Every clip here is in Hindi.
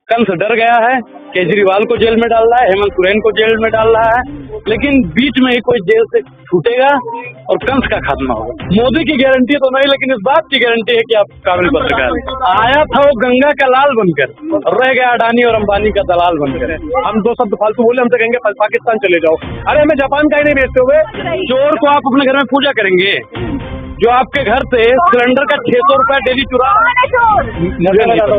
कंस डर गया है, केजरीवाल को जेल में डाल रहा है, हेमंत सोरेन को जेल में डाल रहा है, लेकिन बीच में ही कोई जेल से छूटेगा और कंस का खात्मा होगा। मोदी की गारंटी तो नहीं, लेकिन इस बात की गारंटी है कि आप काबिल पत्रकार। आया था वो गंगा का लाल बनकर, रह गया अडानी और अंबानी का दलाल बनकर। हम दो शब्द फालतू बोले, हमसे कहेंगे पाकिस्तान चले जाओ। अरे हमें जापान का ही नहीं भेजते हुए। चोर को आप अपने घर में पूजा करेंगे, जो आपके घर से सिलेंडर का 600 रुपया डेली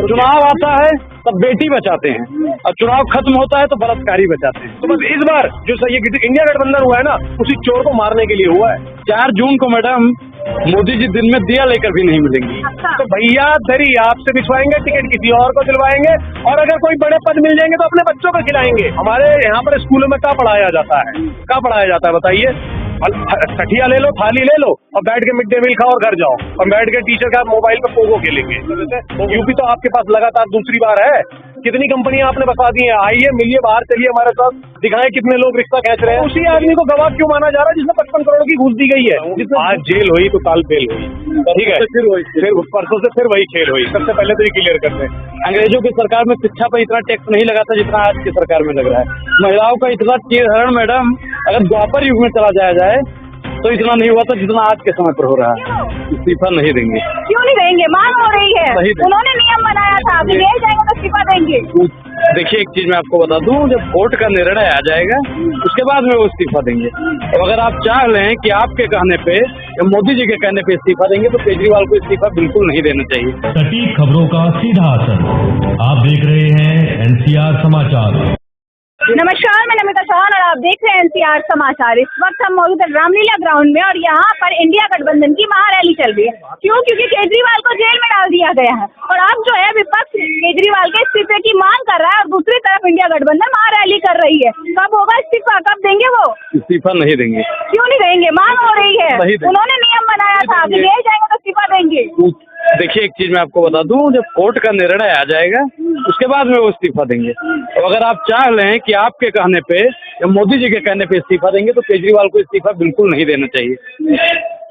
चुनाव आता है तब बेटी बचाते हैं और चुनाव खत्म होता है तो बलात्कारी बचाते हैं। तो बस इस बार जो ये इंडिया गठबंधन हुआ है ना, उसी चोर को मारने के लिए हुआ है। 4 जून को मैडम मोदी जी दिन में दिया लेकर भी नहीं मिलेंगी। तो भैया दरी आपसे बिछवाएंगे, टिकट किसी और को दिलवाएंगे, और अगर कोई बड़े पद मिल जाएंगे तो अपने बच्चों को खिलाएंगे। हमारे यहाँ पर स्कूलों में क्या पढ़ाया जाता है, क्या पढ़ाया जाता है बताइए? सठिया ले लो, थाली ले लो और बैठ के मिड डे मील खाओ और घर जाओ, और बैठ के टीचर का मोबाइल पे पोगो खेलेंगे। यूपी तो आपके पास लगातार दूसरी बार है। कितनी कंपनियां आपने बता दी हैं, आइए मिलिए, बाहर चलिए हमारे साथ, दिखाएं कितने लोग रिश्ता खींच रहे हैं। उसी आदमी को गवाह क्यों माना जा रहा है जिसने 55 करोड़ की घूस दी गई है? आज जेल हुई तो काल बेल हुई, ठीक है, फिर परसों से फिर वही खेल हुई। सबसे पहले तो ये क्लियर करते हैं, अंग्रेजों की सरकार में शिक्षा पर इतना टैक्स नहीं लगा था जितना आज की सरकार में लग रहा है। महिलाओं का इतना चीरहरण मैडम, अगर द्वापर युग में चला जाया जाए तो इतना नहीं हुआ था जितना आज के समय पर हो रहा है। इस्तीफा नहीं देंगे। क्यों नहीं देंगे? मांग हो रही है, उन्होंने नियम बनाया था, अभी ले जाएंगे तो इस्तीफा देंगे। देखिए एक चीज मैं आपको बता दूं, जब वोट का निर्णय आ जाएगा उसके बाद में वो इस्तीफा देंगे। तो अगर आप चाह लें कि आपके कहने पे या मोदी जी के कहने पे इस्तीफा देंगे तो केजरीवाल को इस्तीफा बिल्कुल नहीं देना चाहिए। सटीक खबरों का सीधा असर। आप देख रहे हैं एनसीआर समाचार। नमस्कार, मैं नमिता चौहान और आप देख रहे हैं एनसीआर समाचार। इस वक्त हम मौजूद है रामलीला ग्राउंड में और यहाँ पर इंडिया गठबंधन की महारैली चल रही है। क्यों? क्योंकि केजरीवाल को जेल में डाल दिया गया है और अब जो है विपक्ष केजरीवाल के इस्तीफे की मांग कर रहा है और दूसरी तरफ इंडिया गठबंधन महारैली कर रही है। कब होगा इस्तीफा, कब देंगे वो? इस्तीफा नहीं देंगे। क्यों नहीं देंगे? मांग हो रही है, उन्होंने नियम बनाया था, अभी ले जाएंगे तो इस्तीफा देंगे। देखिए एक चीज मैं आपको बता दूं, जब कोर्ट का निर्णय आ जाएगा उसके बाद में वो इस्तीफा देंगे। तो अगर आप चाह लें कि आपके कहने पे या मोदी जी के कहने पे इस्तीफा देंगे तो केजरीवाल को इस्तीफा बिल्कुल नहीं देना चाहिए।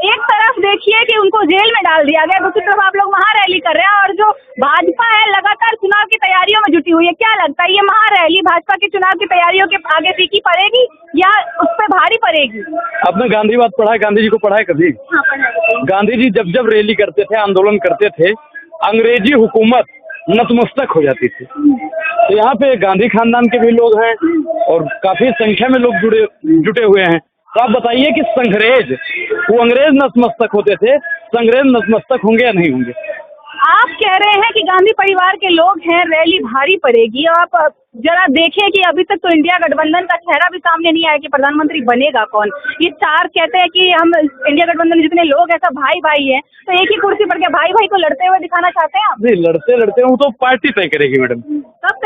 एक तरफ देखिए कि उनको जेल में डाल दिया गया, दूसरी तरफ आप लोग महारैली कर रहे हैं और जो भाजपा है लगातार चुनाव की तैयारियों में जुटी हुई है। क्या लगता है ये महारैली भाजपा की चुनाव की तैयारियों के आगे फीकी पड़ेगी या उस पर भारी पड़ेगी? आपने गांधीवाद पढ़ा है? गांधी जी को पढ़ा है कभी? हाँ, पढ़ा। गांधी जी जब जब रैली करते थे, आंदोलन करते थे, अंग्रेजी हुकूमत नतमस्तक हो जाती थी। तो यहाँ पे गांधी खानदान के भी लोग हैं और काफी संख्या में लोग जुटे हुए हैं। तो आप बताइए कि संग्रेज, वो अंग्रेज नतमस्तक होते थे, संग्रेज नतमस्तक होंगे या नहीं होंगे? आप कह रहे हैं कि गांधी परिवार के लोग हैं, रैली भारी पड़ेगी। आप जरा देखें कि अभी तक तो इंडिया गठबंधन का चेहरा भी सामने नहीं आया कि प्रधानमंत्री बनेगा कौन। ये चार कहते हैं कि हम इंडिया गठबंधन जितने लोग हैं सब भाई भाई हैं, तो एक ही कुर्सी पर के भाई भाई को लड़ते हुए दिखाना चाहते हैं आप? नहीं, लड़ते वो तो पार्टी तय करेगी मैडम।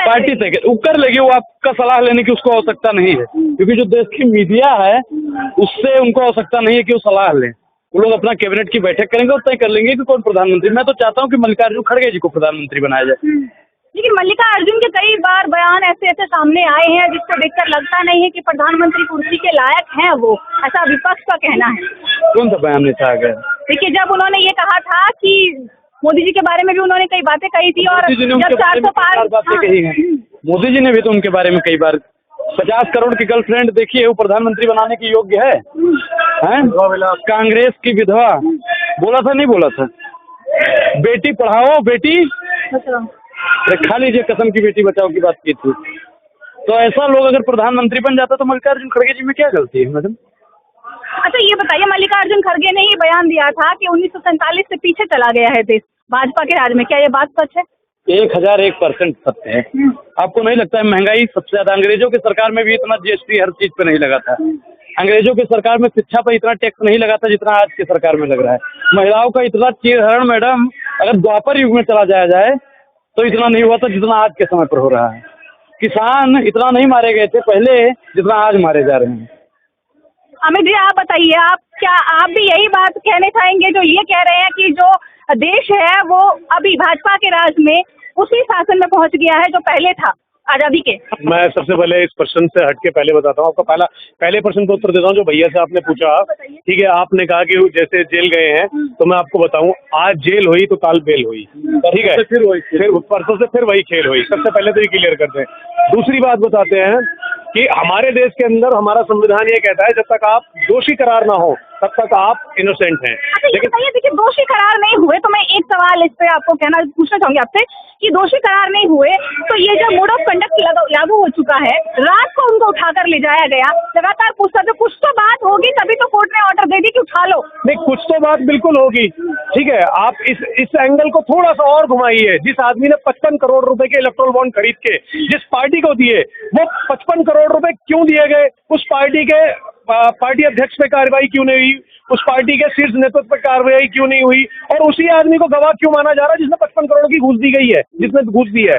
पार्टी तय कर लेगी, वो आपका सलाह लेने की उसको आवश्यकता नहीं है, क्योंकि जो देश की मीडिया है उससे उनको आवश्यकता नहीं है कि वो सलाह लें। वो लोग अपना कैबिनेट की बैठक करेंगे और तय कर लेंगे कि कौन प्रधानमंत्री। मैं तो चाहता हूँ कि मल्लिकार्जुन खड़गे जी को प्रधानमंत्री बनाया जाए। लेकिन मल्लिकार्जुन के कई बार बयान ऐसे सामने आए हैं जिसको देखकर लगता नहीं है कि प्रधानमंत्री कुर्सी के लायक हैं वो, ऐसा विपक्ष का कहना है। कौन सा बयान नहीं था? अगर देखिए, जब उन्होंने ये कहा था कि मोदी जी के बारे में भी उन्होंने कई बातें कही थी और जब 400 पार बातें कही हैं, मोदी जी ने भी तो उनके बारे में कई बार 50 करोड़ की गर्लफ्रेंड देखिए, वो प्रधानमंत्री बनाने की योग्य है? कांग्रेस की विधवा बोला था, नहीं बोला था? बेटी पढ़ाओ बेटी, खा लीजिए कसम की बेटी बचाओ की बात की थी। तो ऐसा लोग अगर प्रधानमंत्री बन जाता तो मल्लिकार्जुन खड़गे जी में क्या गलती है मैडम? अच्छा ये बताइए, मल्लिकार्जुन खड़गे ने ही बयान दिया था कि 1947 से पीछे चला गया है देश भाजपा के राज में, क्या ये बात सच है? 1001% सत्य है। आपको नहीं लगता है महंगाई सबसे ज्यादा अंग्रेजों की सरकार में भी इतना जीएसटी हर चीज पे नहीं लगा था? अंग्रेजों की सरकार में शिक्षा पर इतना टैक्स नहीं लगा था जितना आज की सरकार में लग रहा है। महिलाओं का इतना चीरहरण मैडम, अगर द्वापर युग में चला जाया जाए तो इतना नहीं हुआ था जितना आज के समय पर हो रहा है। किसान इतना नहीं मारे गए थे पहले जितना आज मारे जा रहे हैं। अमित जी आप बताइए, आप भी यही बात कहने चाहेंगे जो ये कह रहे हैं कि जो देश है वो अभी भाजपा के राज में उसी शासन में पहुंच गया है जो पहले था? आजादी के? मैं सबसे पहले इस प्रश्न से हटके पहले बताता हूँ आपको। पहले प्रश्न का उत्तर देता हूँ जो भैया से आपने पूछा। ठीक है, आपने कहा कि जैसे जेल गए हैं, तो मैं आपको बताऊं, आज जेल हुई तो काल बेल हुई। ठीक है, फिर परसों से फिर वही खेल हुई। सबसे पहले तो ये क्लियर करते हैं। दूसरी बात बताते हैं कि हमारे देश के अंदर हमारा संविधान ये कहता है जब तक आप दोषी करार ना हो तब तक आप इनोसेंट हैं। लेकिन देखिए दोषी करार नहीं हुए तो मैं एक सवाल इस पे आपको पूछना चाहूंगी आपसे कि दोषी करार नहीं हुए तो ये जो मोड ऑफ कंडक्ट लागू हो चुका है, रात को उनको उठाकर ले जाया गया, लगातार पूछता, तो कुछ तो बात होगी, तभी तो कोर्ट ने ऑर्डर दे दी कि उठा लो। नहीं, कुछ तो बात बिल्कुल होगी। ठीक है, आप इस एंगल को थोड़ा सा और घुमाइए। जिस आदमी ने 55 करोड़ रुपए के इलेक्ट्रोल बॉन्ड खरीद के जिस पार्टी को दिए, वो 55 करोड़ रुपए क्यों दिए गए? उस पार्टी के पार्टी अध्यक्ष पे कार्रवाई क्यों नहीं हुई? उस पार्टी के शीर्ष नेतृत्व पर कार्रवाई क्यों नहीं हुई? और उसी आदमी को गवाह क्यों माना जा रहा है जिसने 55 करोड़ की घूस दी गई है? जिसने घूस दी है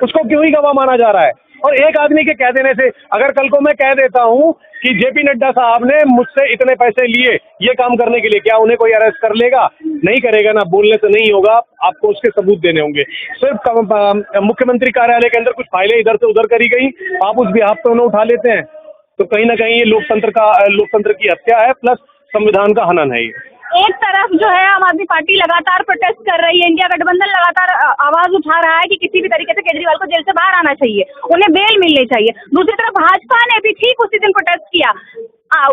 उसको क्यों ही गवाह माना जा रहा है? और एक आदमी के कह देने से, अगर कल को मैं कह देता हूं कि जेपी नड्डा साहब ने मुझसे इतने पैसे लिए ये काम करने के लिए, क्या उन्हें कोई अरेस्ट कर लेगा? नहीं करेगा ना, बोलने से नहीं होगा, आपको उसके सबूत देने होंगे। सिर्फ मुख्यमंत्री कार्यालय के अंदर कुछ फाइलें इधर से उधर करी गई, आप उस बिहाफ पे उन्हें उठा लेते हैं, तो कहीं ना कहीं ये लोकतंत्र की हत्या है, प्लस संविधान का हनन है। एक तरफ जो है आम आदमी पार्टी लगातार प्रोटेस्ट कर रही है, इंडिया गठबंधन लगातार आवाज उठा रहा है कि किसी भी तरीके से केजरीवाल को जेल से बाहर आना चाहिए, उन्हें बेल मिलनी चाहिए। दूसरी तरफ भाजपा ने भी ठीक उसी दिन प्रोटेस्ट किया।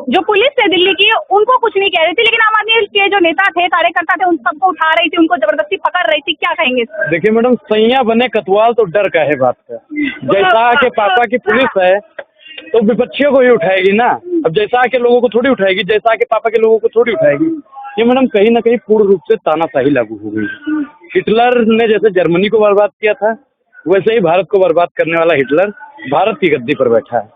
जो पुलिस है दिल्ली की उनको कुछ नहीं कह रही थी, लेकिन आम आदमी के जो नेता थे, कार्यकर्ता थे, उन सबको उठा रही थी, उनको जबरदस्ती पकड़ रही थी। क्या कहेंगे? देखिए मैडम, सैया बने कतवाल तो डर का है बात का। जैसा के पापा की पुलिस है तो विपक्षियों को ही उठाएगी ना। अब जैसा के लोगों को थोड़ी उठाएगी, जैसा के पापा के लोगों को थोड़ी उठाएगी। ये मैडम कहीं ना कहीं पूर्ण रूप से तानाशाही लागू हो गई। हिटलर ने जैसे जर्मनी को बर्बाद किया था, वैसे ही भारत को बर्बाद करने वाला हिटलर भारत की गद्दी पर बैठा है।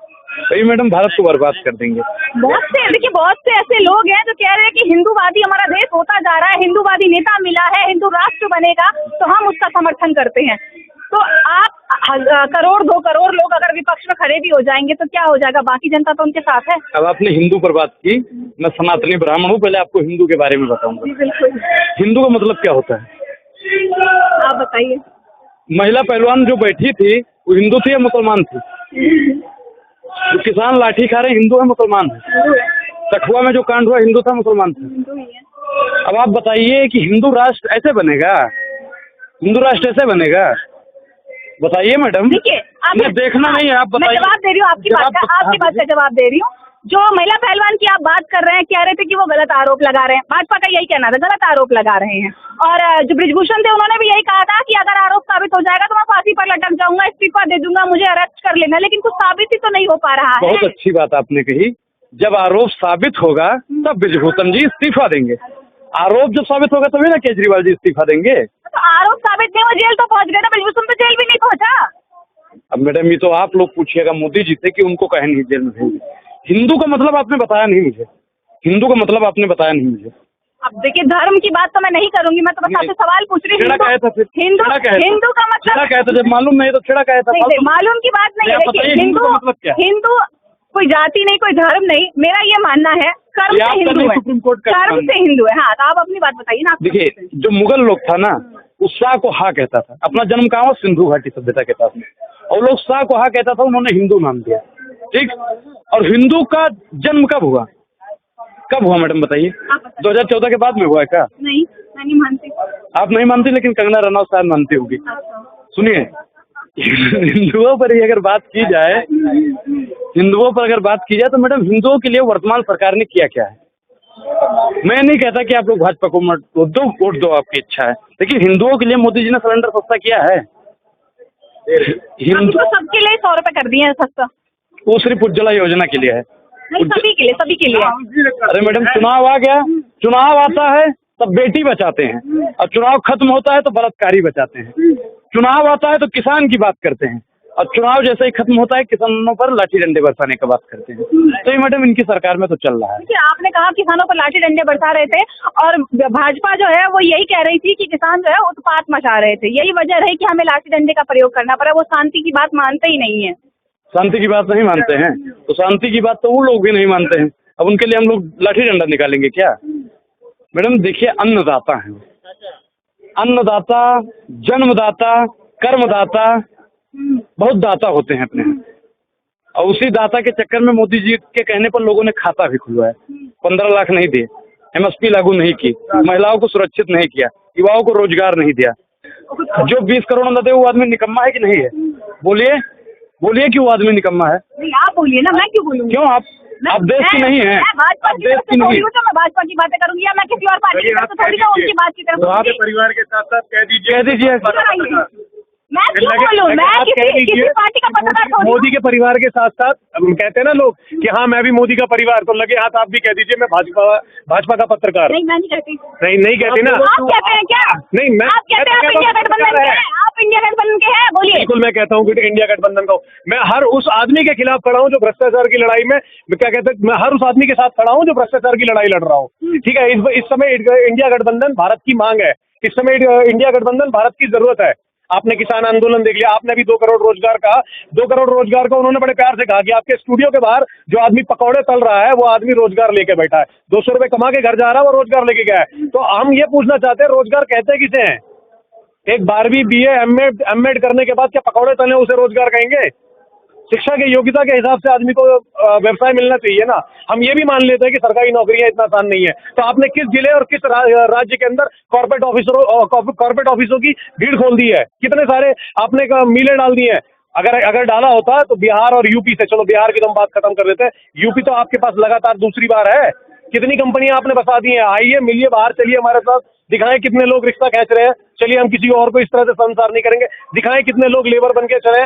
तो ये मैडम भारत को बर्बाद कर देंगे। बहुत से ऐसे लोग हैं जो कह रहे हैं कि हिंदूवादी हमारा देश होता जा रहा है, हिंदूवादी नेता मिला है, हिंदू राष्ट्र बनेगा तो हम उसका समर्थन करते हैं। तो आप करोड़ 2 करोड़ लोग अगर विपक्ष में खड़े भी हो जाएंगे तो क्या हो जाएगा? बाकी जनता तो उनके साथ है। अब आपने हिंदू पर बात की, मैं सनातनी ब्राह्मण हूँ, पहले आपको हिंदू के बारे में बताऊंगा। बिल्कुल। हिंदू का मतलब क्या होता है आप बताइए। महिला पहलवान जो बैठी थी वो हिंदू थी या मुसलमान थी? जो किसान लाठी खा रहे हिंदू है मुसलमान है? कठुआ में जो कांड हुआ हिंदू था मुसलमान था? अब आप बताइए कि हिंदू राष्ट्र ऐसे बनेगा? हिंदू राष्ट्र ऐसे बनेगा? बताइए मैडम। देखिए, मैं देखना नहीं है, आप बताइए। मैं जवाब दे रही हूँ आपकी बात का जवाब दे रही हूँ। जो महिला पहलवान की आप बात कर रहे हैं, कह रहे थे कि वो गलत आरोप लगा रहे हैं, भाजपा का यही कहना था, गलत आरोप लगा रहे हैं। और जो ब्रिजभूषण थे उन्होंने भी यही कहा था कि अगर आरोप साबित हो जाएगा तो मैं फांसी पर लटक जाऊंगा, इस्तीफा दे दूंगा, मुझे अरेस्ट कर लेना। लेकिन कुछ साबित ही तो नहीं हो पा रहा है। बहुत अच्छी बात आपने कही, जब आरोप साबित होगा तब ब्रिजभूषण जी इस्तीफा देंगे। आरोप जब साबित होगा तभी ना केजरीवाल जी इस्तीफा देंगे। तो आरोप साबित नहीं, वो जेल तो पहुंच गए ना, ब्रिजभूषण तो जेल भी नहीं पहुंचा। अब मैडम ये तो आप लोग पूछिएगा मोदी जी से कि उनको कहे नहीं जेल में भेजेंगे। हिंदू का मतलब आपने बताया नहीं मुझे, हिंदू का मतलब आपने बताया नहीं मुझे। अब देखिए, धर्म की बात तो मैं नहीं करूंगी, मैं तो बस आपसे सवाल पूछ रही हूँ। हिंदू का मतलब जब मालूम नहीं तो छेड़ा कहा था? मालूम की बात नहीं है। हिंदू कोई जाति नहीं, कोई धर्म नहीं, मेरा ये मानना है कर्म से हिंदू है, कर्म से हिंदू है। हाँ, तो आप अपनी बात बताइए ना। देखिए, जो मुगल लोग था ना, उस शाह को हा कहता था। अपना जन्म कहाँ हुआ? सिंधु घाटी सभ्यता के पास में, और लोग शाह को हा कहता था, उन्होंने हिंदू नाम दिया। ठीक, और हिंदू का जन्म कब हुआ? कब हुआ मैडम बताइए? 2014 के बाद में हुआ है क्या? नहीं, मैं नहीं मानती। आप नहीं मानती, लेकिन कंगना रनौत शायद मानती होगी। सुनिए, हिंदुओं पर ही अगर बात की जाए, हिंदुओं पर अगर बात की जाए तो मैडम हिंदुओं के लिए वर्तमान सरकार ने किया क्या है? मैं नहीं कहता कि आप लोग भाजपा को मत वोट दो, आपकी इच्छा है, लेकिन हिंदुओं के लिए मोदी जी ने सिलेंडर सस्ता किया है। हिंदू सबके लिए 100 रुपए कर दिए हैं सस्ता। वो सिर्फ उज्ज्वला योजना के लिए है। नहीं, सभी के लिए। अरे मैडम, चुनाव आ गया, चुनाव आता है तब बेटी बचाते हैं, और चुनाव खत्म होता है तो बलात्कारी बचाते हैं। चुनाव आता है तो किसान की बात करते हैं, और चुनाव जैसे ही खत्म होता है किसानों पर लाठी डंडे बरसाने की बात करते हैं। तो ये मैडम इनकी सरकार में तो चल रहा है। आपने कहा किसानों पर लाठी डंडे बरसा रहे थे, और भाजपा जो है वो यही कह रही थी कि किसान जो है उत्पात मचा रहे थे। यही वजह रही कि हमें लाठी डंडे का प्रयोग करना पड़ा। वो शांति की बात मानते ही नहीं है। शांति की बात नहीं मानते हैं तो शांति की बात तो वो लोग भी नहीं मानते हैं। अब उनके लिए हम लोग लाठी डंडा निकालेंगे क्या? मैडम देखिए, अन्नदाता है, अन्नदाता, जन्मदाता, कर्मदाता, बहुत दाता होते हैं अपने यहाँ। और उसी दाता के चक्कर में मोदी जी के कहने पर लोगों ने खाता भी खुलवाया, 15 लाख नहीं दिए, MSP लागू नहीं की, महिलाओं को सुरक्षित नहीं किया, युवाओं को रोजगार नहीं दिया। जो 20 करोड़ न दे वो आदमी निकम्मा है कि नहीं है? बोलिए बोलिए कि वो आदमी निकम्मा है? नहीं, आप बोलिए ना, मैं क्यों बोलूँगी? क्यों आप देश की नहीं है? मैं भाजपा आप की देश तरफ की से नहीं थोड़ी हूँ तो मैं भाजपा की बातें करूंगी, या मैं किसी और पार्टी की तरफ से थोड़ी ना उनकी बात की तरफ तो आप होंगी। परिवार के साथ साथ कह कह दीजिए मैं क्यों बोलूँ? मैं किसी पार्टी का पत्रकार थोड़ी हूँ। मोदी के परिवार के साथ साथ कहते हैं ना लोग कि हाँ मैं भी मोदी का परिवार, तो लगे हाथ आप भी कह दीजिए मैं भाजपा का पत्रकार। नहीं, मैं नहीं कहती। नहीं कहती ना। आप कहते हैं क्या? नहीं, मैं आप कहते हैं आप इंडिया गठबंधन के हैं, आप इंडिया गठबंधन के हैं, बोलिए। बिल्कुल मैं कहता हूँ कि इंडिया गठबंधन का मैं हर उस आदमी के खिलाफ खड़ा हूँ जो भ्रष्टाचार की लड़ाई में, क्या कहते हैं, मैं हर उस आदमी के साथ खड़ा हूँ जो भ्रष्टाचार की लड़ाई लड़ रहा हूँ। ठीक है, इस समय इंडिया गठबंधन भारत की मांग है, इस समय इंडिया गठबंधन भारत की जरूरत है। आपने किसान आंदोलन देख लिया, आपने भी 2 करोड़ रोजगार का 2 करोड़ रोजगार का उन्होंने बड़े प्यार से कहा कि आपके स्टूडियो के बाहर जो आदमी पकौड़े तल रहा है वो आदमी रोजगार लेके बैठा है, 200 रुपए कमा के घर जा रहा है, वो रोजगार लेके गया है। तो हम ये पूछना चाहते हैं रोजगार कहते किसे हैं? एक 12वीं BA एमएड करने के बाद क्या पकौड़े तले उसे रोजगार कहेंगे? शिक्षा की योग्यता के हिसाब से आदमी को व्यवसाय मिलना चाहिए ना। हम ये भी मान लेते हैं कि सरकारी नौकरियां इतना आसान नहीं है, तो आपने किस जिले और किस राज्य के अंदर कॉर्पोरेट ऑफिसों की भीड़ खोल दी है? कितने सारे आपने मीलें डाल दी हैं। अगर डाला होता तो बिहार और यूपी से, चलो बिहार की तो हम बात खत्म कर देते हैं, यूपी तो आपके पास लगातार दूसरी बार है। कितनी कंपनियां आपने बसा दी हैं? आइए मिलिए, बाहर चलिए हमारे साथ, दिखाएं कितने लोग रिक्शा खींच रहे हैं। चलिए हम किसी और को इस तरह से संसार नहीं करेंगे, दिखाएं कितने लोग लेबर बन के चले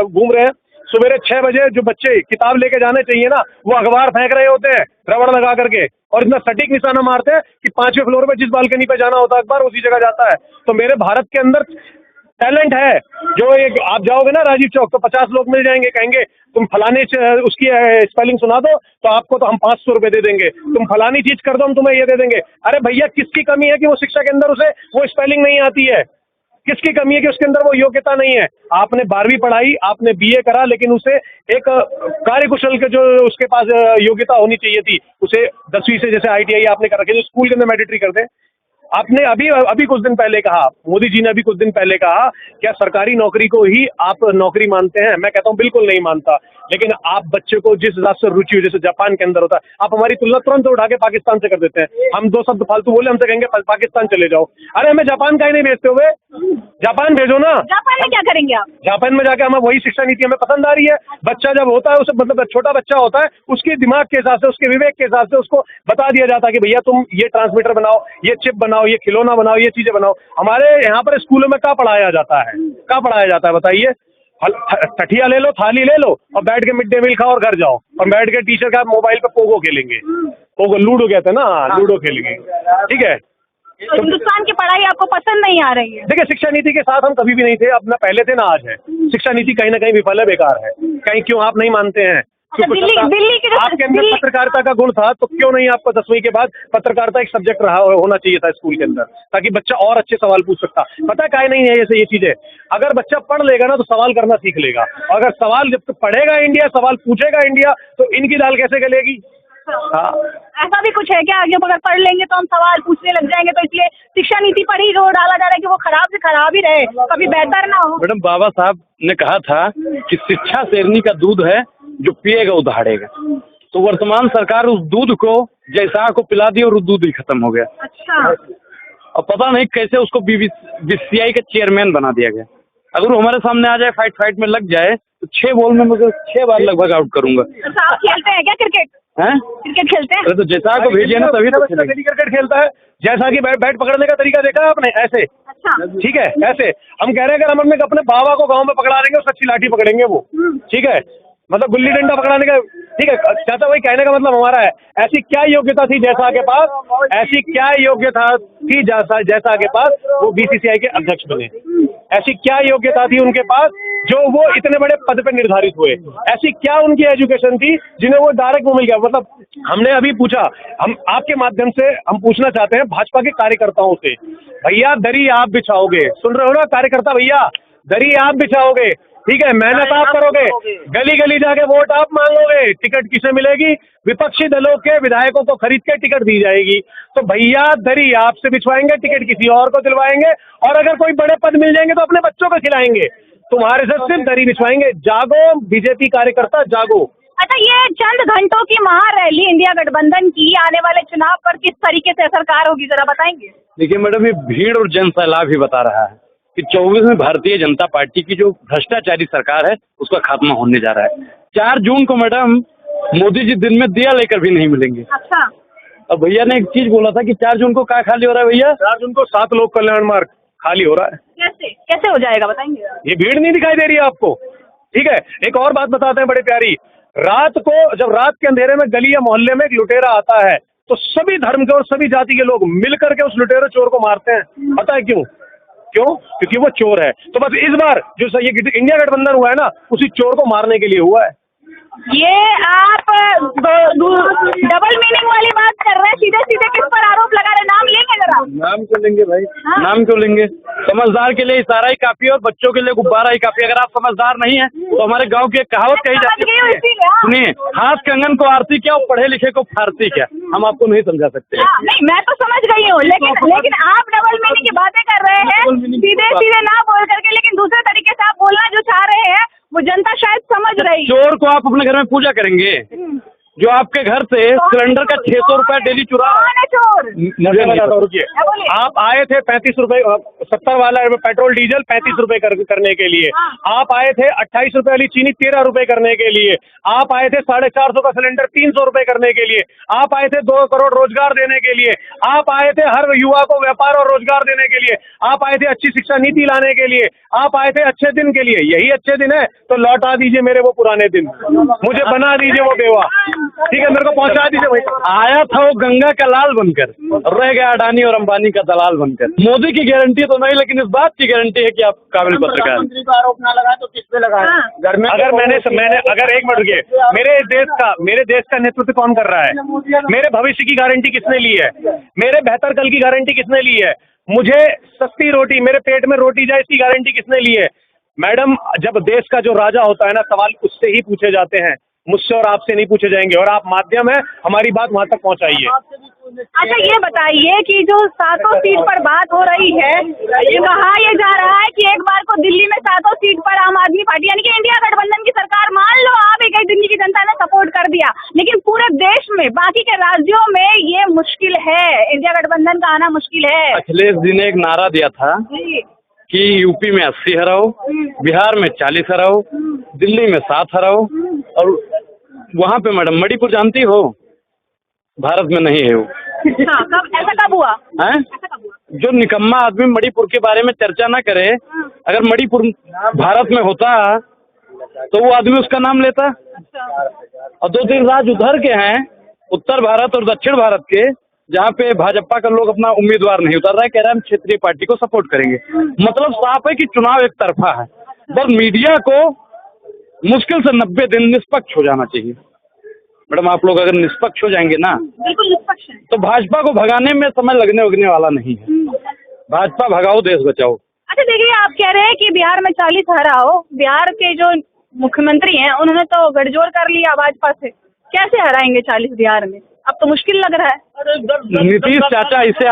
घूम रहे हैं। सवेरे 6 बजे जो बच्चे किताब लेके जाने चाहिए ना, वो अखबार फेंक रहे होते हैं रबड़ लगा करके, और इतना सटीक निशाना मारते हैं कि 5वें फ्लोर पे जिस बालकनी पे जाना होता है अखबार उसी जगह जाता है। तो मेरे भारत के अंदर टैलेंट है। जो एक आप जाओगे ना राजीव चौक तो 50 लोग मिल जाएंगे, कहेंगे तुम फलाने उसकी स्पेलिंग सुना दो तो आपको तो हम 500 रुपए दे देंगे, तुम फलानी चीज कर दो हम तुम्हें ये दे देंगे। अरे भैया किसकी कमी है कि वो शिक्षा के अंदर उसे वो स्पेलिंग नहीं आती है? किसकी कमी है कि उसके अंदर वो योग्यता नहीं है? आपने 12वीं पढ़ाई, आपने BA करा, लेकिन उसे एक कार्यकुशल के जो उसके पास योग्यता होनी चाहिए थी, उसे 10वीं से जैसे ITI आपने कर रखी, जो स्कूल के अंदर मैंडेटरी कर दे। आपने अभी कुछ दिन पहले कहा, मोदी जी ने अभी कुछ दिन पहले कहा, क्या सरकारी नौकरी को ही आप नौकरी मानते हैं? मैं कहता हूं बिल्कुल नहीं मानता। लेकिन आप बच्चे को जिस हिसाब से रुचि हो, जैसे जापान के अंदर होता है, आप हमारी तुलना तुरंत उठा के पाकिस्तान से कर देते हैं। हम 2 शब्द फालतू बोले, हमसे कहेंगे पाकिस्तान चले जाओ। अरे हमें जापान का ही नहीं भेजते हुए, जापान भेजो ना। जापान में क्या करेंगे आप? जापान में जाके हमें वही शिक्षा नीति हमें पसंद आ रही है। बच्चा जब होता है उसे, मतलब छोटा बच्चा होता है, उसके दिमाग के हिसाब से, उसके विवेक के हिसाब से उसको बता दिया जाता है कि भैया तुम ये ट्रांसमीटर बनाओ, ये चिप बनाओ, ये खिलौना बनाओ, ये चीजें बनाओ। हमारे यहाँ पर स्कूलों में क्या पढ़ाया जाता है बताइए? तठिया ले लो, थाली ले लो और बैठ के मिड डे मील खाओ और घर जाओ, और बैठ के टीचर का मोबाइल पे पोगो खेलेंगे। पोगो लूडो कहते हैं ना, लूडो खेलेंगे। ठीक है, तो हिंदुस्तान की पढ़ाई आपको पसंद नहीं आ रही है? देखिए शिक्षा नीति के साथ हम कभी भी नहीं थे, अब ना पहले थे ना आज है। शिक्षा नीति कहीं ना कहीं विफल है, बेकार है। कहीं क्यों आप नहीं मानते हैं? दिल्ली के आपके अंदर पत्रकारिता का गुण था तो क्यों नहीं आपको 10वीं के बाद पत्रकारिता एक सब्जेक्ट रहा होना चाहिए था स्कूल के अंदर, ताकि बच्चा और अच्छे सवाल पूछ सकता। पता काहे नहीं है ये चीजें? अगर बच्चा पढ़ लेगा ना तो सवाल करना सीख लेगा, और अगर सवाल जब पढ़ेगा इंडिया, सवाल पूछेगा इंडिया, तो इनकी दाल कैसे गलेगी? हाँ, ऐसा भी कुछ है क्या? जब अगर पढ़ लेंगे तो हम सवाल पूछने लग जाएंगे, तो इसलिए शिक्षा नीति पर ही जोर डाला जा रहा है कि वो खराब से खराब ही रहे, कभी बेहतर ना हो। मैडम, बाबा साहब ने कहा था कि शिक्षा शेरनी का दूध है, जो पिएगा वो दहाड़ेगा। तो वर्तमान सरकार उस दूध को जैसा को पिला दी और वो दूध ही खत्म हो गया। अच्छा। और पता नहीं कैसे उसको BCCI का चेयरमैन बना दिया गया। अगर वो हमारे सामने आ जाए, फाइट में लग जाए, तो 6 बॉल में मुझे 6 बार लगभग आउट करूंगा। अच्छा, आप खेलते हैं क्या क्रिकेट? हैं? क्रिकेट खेलते हैं? अरे तो जैसा को भेजिए ना तभी तो क्रिकेट खेलता है। जैसा कि बैट पकड़ने का तरीका देखा है आपने? ऐसे। अच्छा। ठीक है, ऐसे हम कह रहे हैं अगर हम अपने बाबा को गांव में पकड़ा देंगे, उससे अच्छी लाठी पकड़ेंगे वो। ठीक है, मतलब गुल्ली डंडा पकड़ाने का। ठीक है, चाहता वही कहने का मतलब हमारा है, ऐसी क्या योग्यता थी जैसा के पास, ऐसी क्या योग्यता थी जैसा के पास वो BCCI के अध्यक्ष बने? ऐसी क्या योग्यता थी उनके पास जो वो इतने बड़े पद पे निर्धारित हुए? ऐसी क्या उनकी एजुकेशन थी जिन्हें वो डायरेक्ट वो मिल गया? मतलब हमने अभी पूछा, हम आपके माध्यम से हम पूछना चाहते हैं भाजपा के कार्यकर्ताओं से, भैया दरी आप बिछाओगे, सुन रहे हो ना कार्यकर्ता भैया, दरी आप बिछाओगे, ठीक है, मेहनत आप करोगे, गली गली जाके वोट आप मांगोगे, टिकट किसे मिलेगी? विपक्षी दलों के विधायकों को खरीद के टिकट दी जाएगी। तो भैया दरी आपसे बिछवाएंगे, टिकट किसी और को दिलवाएंगे, और अगर कोई बड़े पद मिल जाएंगे तो अपने बच्चों को खिलाएंगे। तुम्हारे से सिर्फ दरी बिछवाएंगे। जागो बीजेपी कार्यकर्ता, जागो। अच्छा, ये चंद घंटों की महारैली इंडिया गठबंधन की आने वाले चुनाव पर किस तरीके से असरकार होगी, जरा बताएंगे? देखिए मैडम, ये भीड़ और जन सैलाब ही बता रहा है कि 24 में भारतीय जनता पार्टी की जो भ्रष्टाचारी सरकार है उसका खात्मा होने जा रहा है। 4 जून को मैडम मोदी जी दिन में दिया लेकर भी नहीं मिलेंगे। अच्छा, अब भैया ने एक चीज बोला था कि 4 जून को क्या खाली हो रहा है भैया? 4 जून को 7 लोक कल्याण मार्ग खाली हो रहा है। कैसे कैसे हो जाएगा बताएंगे? ये भीड़ नहीं दिखाई दे रही है आपको? ठीक है, एक और बात बताते हैं बड़ी प्यारी। रात को जब रात के अंधेरे में गली या मोहल्ले में एक लुटेरा आता है तो सभी धर्म के और सभी जाति के लोग मिल करके उस लुटेरे चोर को मारते हैं। पता है क्यों? क्योंकि वो चोर है। तो बस इस बार जो ये इंडिया गठबंधन हुआ है ना, उसी चोर को मारने के लिए हुआ है। ये आप डबल मीनिंग वाली बात कर रहे हैं, सीधे सीधे किस पर आरोप लगा रहे हैं? नाम लेंगे जरा? नाम क्यों लेंगे भाई? हाँ? नाम क्यों लेंगे? समझदार के लिए इशारा ही काफी है और बच्चों के लिए गुब्बारा ही काफी। अगर आप समझदार नहीं है तो हमारे गांव की एक कहावत कही जाती है, सुनिए, हाथ कंगन को आरती क्या और पढ़े लिखे को फारसी क्या। हम आपको नहीं समझा सकते। नहीं, मैं तो समझ गई हूँ, लेकिन आप डबल मीनिंग की बातें कर रहे हैं, सीधे सीधे ना बोल करके, लेकिन दूसरे तरीके से आप बोलना जो चाह रहे हैं वो जनता शायद समझ रही है। चोर को आप अपने घर में पूजा करेंगे जो आपके घर से सिलेंडर का 600 रुपया डेली चुरा रहा है। चोर मुझे बताता हूँ, रुकिए। आप आए थे 35 रुपए 70 वाला पेट्रोल डीजल 35 रुपए करने के लिए। आप आए थे 28 रुपए वाली चीनी 13 रुपए करने के लिए। आप आए थे 450 का सिलेंडर 300 रुपए करने के लिए। आप आए थे 2 करोड़ रोजगार देने के लिए। आप आए थे हर युवा को व्यापार और रोजगार देने के लिए। आप आए थे अच्छी शिक्षा नीति लाने के लिए। आप आए थे अच्छे दिन के लिए। यही अच्छे दिन है तो लौटा दीजिए मेरे वो पुराने दिन, मुझे बना दीजिए वो बेवा। ठीक है, मेरे को पहुंचा दीजिए भाई। आया था वो गंगा का लाल बनकर, रह गया अडानी और अंबानी का दलाल बनकर। मोदी की गारंटी तो नहीं, लेकिन इस बात की गारंटी है कि आप काबिल पत्रकार। मंत्री को आरोप ना लगा तो किस पे लगा? घर में अगर मैंने अगर एक मिनट रुकिए, मेरे देश का नेतृत्व कौन कर रहा है? मेरे भविष्य की गारंटी किसने ली है? मेरे बेहतर कल की गारंटी किसने ली है? मुझे सस्ती रोटी, मेरे पेट में रोटी जाए, इसकी गारंटी किसने ली है? मैडम, जब देश का जो राजा होता है ना, सवाल उससे ही पूछे जाते हैं, मुझसे और आपसे नहीं पूछे जाएंगे। और आप माध्यम है, हमारी बात वहां तक पहुंचाइए। अच्छा, ये बताइए कि जो 7 सीट पर बात हो रही है, ये कहा ये जा रहा है कि एक बार को दिल्ली में 7 सीट पर आम आदमी पार्टी यानी कि इंडिया गठबंधन की सरकार, मान लो आप एक दिल्ली की जनता ने सपोर्ट कर दिया, लेकिन पूरे देश में बाकी के राज्यों में ये मुश्किल है, इंडिया गठबंधन का आना मुश्किल है। अखिलेश जी ने एक नारा दिया था कि यूपी में 80 हराओ, बिहार में 40 हराओ, दिल्ली में 7 हराओ। और वहाँ पे मैडम मणिपुर जानती हो, भारत में नहीं है वो। हाँ, ऐसा कब हुआ? जो निकम्मा आदमी मणिपुर के बारे में चर्चा ना करे, अगर मणिपुर भारत में होता तो वो आदमी उसका नाम लेता। और 2-3 राज्य उधर के हैं, उत्तर भारत और दक्षिण भारत के, जहाँ पे भाजपा का लोग अपना उम्मीदवार नहीं उतार रहा है, कह रहा है हम क्षेत्रीय पार्टी को सपोर्ट करेंगे। मतलब साफ है कि चुनाव एक तरफा है। बस मीडिया को मुश्किल से 90 दिन निष्पक्ष हो जाना चाहिए। मैडम, आप लोग अगर निष्पक्ष हो जाएंगे ना, बिल्कुल निष्पक्ष है, तो भाजपा को भगाने में समय लगने वाला नहीं है। भाजपा भगाओ, देश बचाओ। अच्छा, देखिए, आप कह रहे हैं कि बिहार में 40 हराओ। बिहार के जो मुख्यमंत्री हैं उन्होंने तो गठजोड़ कर लिया भाजपा से, कैसे हराएंगे 40 बिहार में? अब तो मुश्किल लग रहा है। नीतीश चाचा ऐसे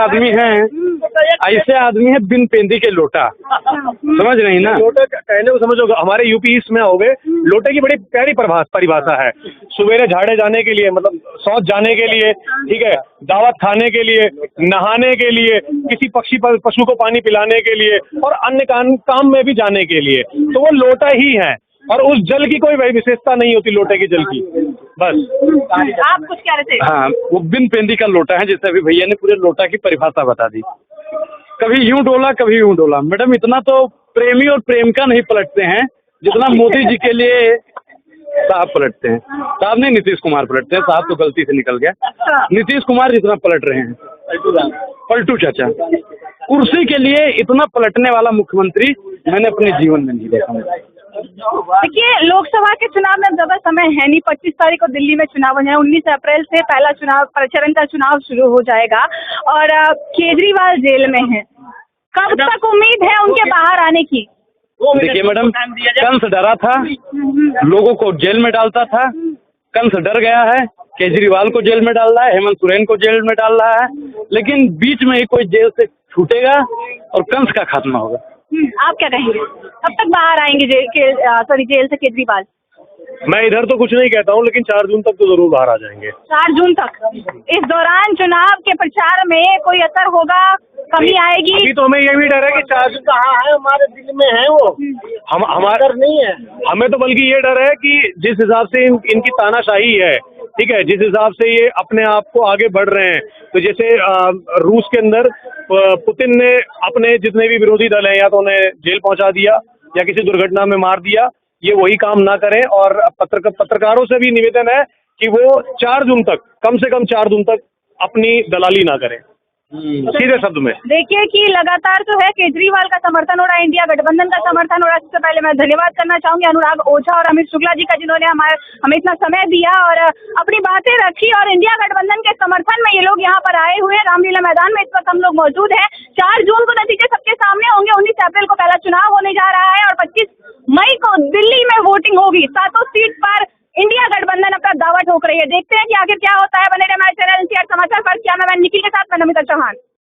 आदमी हैं बिन पेंदी के लोटा, समझ नहीं ना? लोटे कहने को समझोगे, हमारे यूपी ईस्ट में आओगे, लोटे की बड़ी प्यारी परिभाषा है। सवेरे झाड़े जाने के लिए, मतलब शौच जाने के लिए, ठीक है, दावत खाने के लिए, नहाने के लिए, किसी पशु को पानी पिलाने के लिए और अन्य काम में भी जाने के लिए, तो वो लोटा ही है। और उस जल की कोई विशेषता नहीं होती लोटे के जल की। बस आप कुछ कह रहे थे? हाँ, वो बिन पेंदी का लोटा है, जैसे अभी भैया ने पूरे लोटा की परिभाषा बता दी। कभी यूं डोला, कभी यूं डोला। मैडम, इतना तो प्रेमी और प्रेमिका नहीं पलटते हैं जितना मोदी जी के लिए साहब पलटते हैं। साहब नहीं, नीतीश कुमार पलटते हैं। साहब तो गलती से निकल गया। नीतीश कुमार जितना पलट रहे हैं, पलटू चाचा, कुर्सी के लिए इतना पलटने वाला मुख्यमंत्री मैंने अपने जीवन में नहीं देखा। देखिए, लोकसभा के चुनाव में ज्यादा समय है नहीं। 25 तारीख को दिल्ली में चुनाव हो जाए, 19 अप्रैल से पहला चरण का चुनाव शुरू हो जाएगा और केजरीवाल जेल में है। कब तक उम्मीद है उनके बाहर आने की? देखिए मैडम, कंस डरा था, लोगों को जेल में डालता था। कंस डर गया है, केजरीवाल को जेल में डाल रहा है, हेमंत सोरेन को जेल में डाल रहा है, लेकिन बीच में ही कोई जेल से छूटेगा और कंस का खात्मा होगा। आप क्या कहेंगे, कब तक बाहर आएंगे जेल से केजरीवाल? मैं इधर तो कुछ नहीं कहता हूँ, लेकिन 4 जून तक तो जरूर बाहर आ जाएंगे। 4 जून तक? इस दौरान चुनाव के प्रचार में कोई असर होगा, कमी आएगी? अभी तो हमें ये भी डर है कि 4 जून कहाँ है, हमारे दिल में है वो, हमारा नहीं है। हमें तो बल्कि ये डर है कि जिस हिसाब से इनकी तानाशाही है, ठीक है, जिस हिसाब से ये अपने आप को आगे बढ़ रहे हैं, तो जैसे रूस के अंदर पुतिन ने अपने जितने भी विरोधी दल हैं या तो उन्हें जेल पहुंचा दिया या किसी दुर्घटना में मार दिया, ये वही काम ना करें। और पत्रकारों से भी निवेदन है कि वो 4 जून तक, कम से कम 4 जून तक अपनी दलाली ना करें, सीधे शब्द में। देखिए कि लगातार जो है केजरीवाल का समर्थन हो रहा है, इंडिया गठबंधन का समर्थन हो रहा है। सबसे पहले मैं धन्यवाद करना चाहूंगी अनुराग ओझा और अमित शुक्ला जी का, जिन्होंने हमें इतना समय दिया और अपनी बातें रखी, और इंडिया गठबंधन के समर्थन में ये लोग यहाँ पर आए हुए हैं रामलीला मैदान में। इस वक्त हम लोग मौजूद हैं। 4 जून